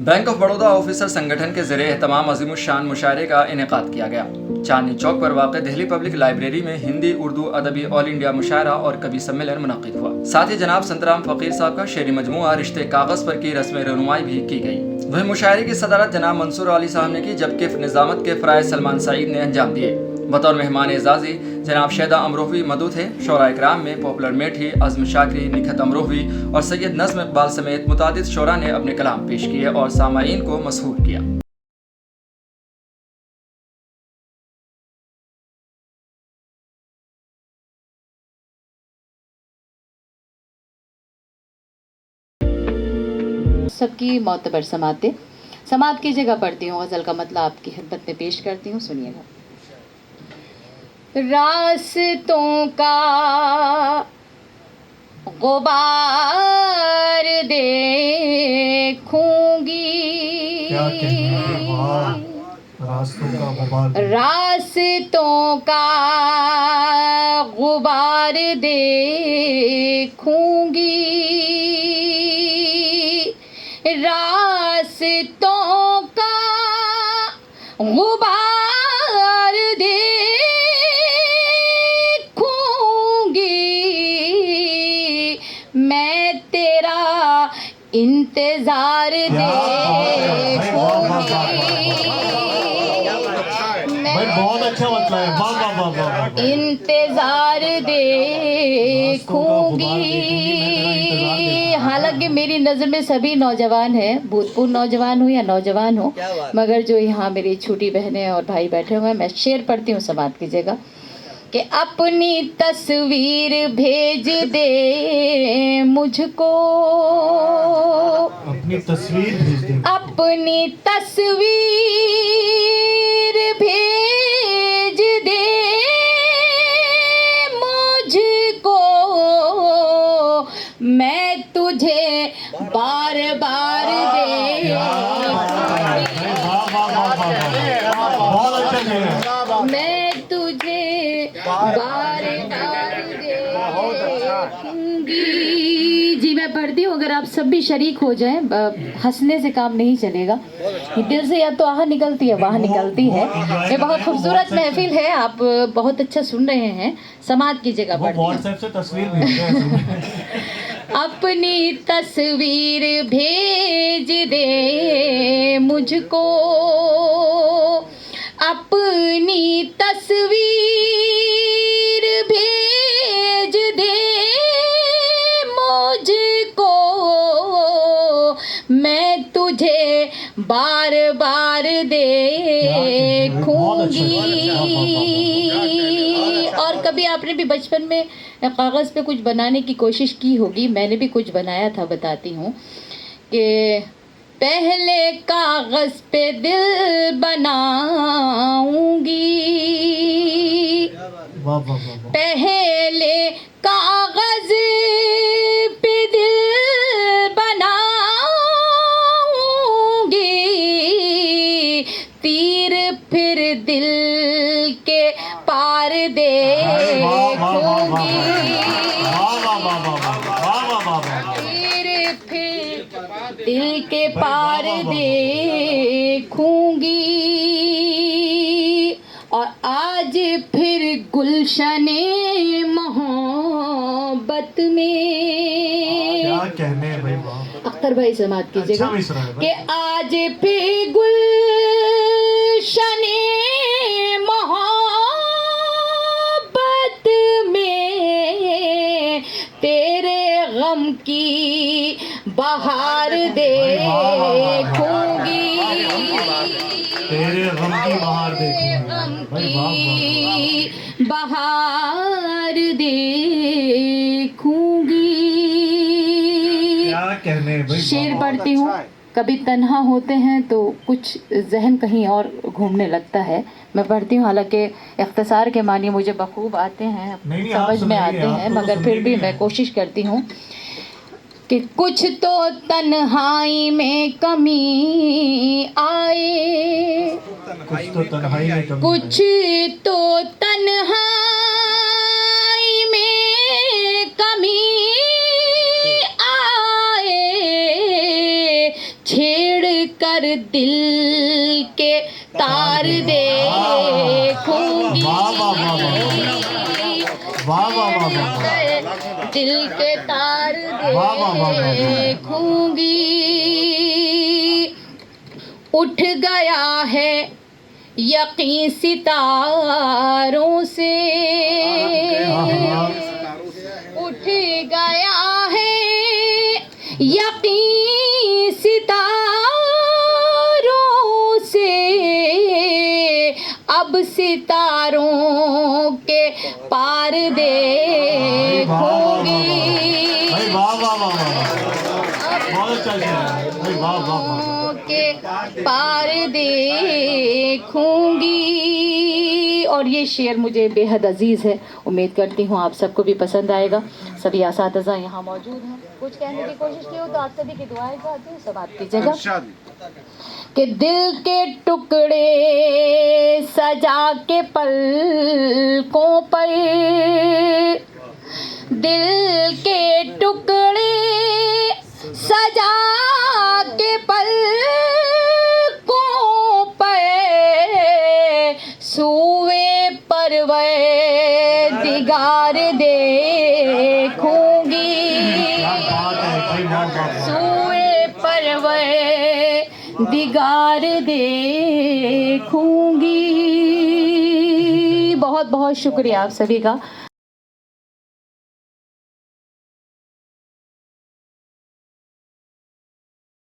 Bank of Baroda officer संगठन के ज़रिए तमाम अज़ीमुश्शान मुशायरे का इनेकाद किया गया। चांदनी चौक पर वाक़ दिल्ली पब्लिक लाइब्रेरी में हिंदी उर्दू अदबी ऑल इंडिया मुशायरा और कवि सम्मेलन मुनक़्क़िद हुआ। साथ ही जनाब संतराम फ़कीर साहब का शेरी मजमूआ रिश्ते कागज़ पर की रस्म रहनुमाई भी की गई। वहीं मुशायरे की सदारत जनाब मंसूर अली साहब ने की, जबकि निज़ामत के फ़राइज़ सलमान सईद ने अंजाम दिए। बतौर मेहमान एजाज़ी जनाब शैदा अमरोहवी मदू थे। शोरा इकराम में पॉपुलर मेठी, अज़्म शाकरी, निखत अमरोहवी और सैयद नज़्म इकबाल समेत मुतादिद शोरा ने अपने कलाम पेश किए और सामाईन को मसहूर किया। सबकी मोतबर समाते समात की जगह पढ़ती हूँ। गज़ल का मतलब आपकी खिदमत में पेश करती हूँ, सुनिएगा। रास्तों का गुबार देखूंगी, क्या कहना है, वाह। रास्तों का गुबार, रास्तों का गुबार देखूंगी, रास्तों का गुबार देखूंगी, मैं तेरा इंतजार देखूंगी, भाई बहुत अच्छा मतलब है, वाह वाह वाह वाह। इंतजार देखूंगी। हालांकि मेरी नज़र में सभी नौजवान हैं, भूतपूर्व नौजवान हो या नौजवान हो, मगर जो यहाँ मेरी छोटी बहनें और भाई बैठे हुए हैं, मैं शेर पढ़ती हूँ समात की जगह कि अपनी तस्वीर भेज दे मुझको, अपनी तस्वीर भेज दे, अपनी तस्वीर भेज दे मुझको, मैं तुझे बार बार बहुत अच्छा शेर है। मैं तुझे बार बार देखूंगी। जी मैं पढ़ती हूँ, अगर आप सब भी शरीक हो जाएं, हंसने से काम नहीं चलेगा। दिल से या तो आह निकलती है वाह निकलती है। ये बहुत खूबसूरत महफिल है, आप बहुत अच्छा सुन रहे हैं। समात की जगह पढ़ती हूँ। व्हाट्सएप से तस्वीर भेज दे। अपनी तस्वीर भेज दे मुझको, अपनी तस्वीर भेज दे मुझको, मैं तुझे बार बार देखूंगी। और कभी आपने भी बचपन में कागज़ पे कुछ बनाने की कोशिश की होगी, मैंने भी कुछ बनाया था, बताती हूँ कि पहले कागज़ पे दिल बनाऊंगी, पहले कागज़ पे दिल बनाऊंगी, तीर फिर दिल के पार देखूंगी, तीर फिर दिल के पार देखूंगी। और आज फिर गुलशने मोहब्बत में, क्या कहने हैं भाई, वाह। अख्तर भाई समात कीजिएगा अच्छा कि आज फिर गुलशने मोहब्बत में तेरे गम की बहार देखूंगी, तेरे गम की बहार देखूंगी, गम भाई वाह वाह। की बहार देखूंगी। क्या कहने हैं भाई, शेर पढ़ती हूँ। कभी तन्हा होते हैं तो कुछ जहन कहीं और घूमने लगता है। मैं पढ़ती हूँ, हालांकि इख्तिसार के मानी मुझे बखूब आते हैं, नहीं, आप समझ में आते सुनाइए, हैं, आप तो मगर फिर सुनिए भी भी मैं है। कोशिश करती हूँ कि कुछ तो तन्हाई में कमी आए, कुछ तो तन्हाई में कमी कुछ तो तन्हाई में कमी आए, छेड़ कर दिल के तार देखूंगी, वाह वाह वाह वाह वाह वाह वाह दिल के तार वाह वाह वाह वाह। देखूंगी। उठ गया है यकीन सितारों से, उठ गया है यकीन सितारों से, अब सितारों के पार देखूंगी, भाई वाह वाह वाह वाह, बहुत अच्छा शेर है भाई, वाह वाह वाह। के पार देखूंगी। और ये शेर मुझे बेहद अजीज़ है, उम्मीद करती हूँ आप सबको भी पसंद आएगा। सभी असातिज़ा यहाँ मौजूद हैं, कुछ कहने की कोशिश की हो तो आप सभी की दुआएं चाहती हूँ, सब आपकी जगह। कि दिल के टुकड़े सजा के पलकों पर, दिल के टुकड़े सजा के पलकों पर, सूए परवरदिगार देखूंगी, सूए परवरदिगार देखूंगी। बहुत बहुत शुक्रिया आप सभी का।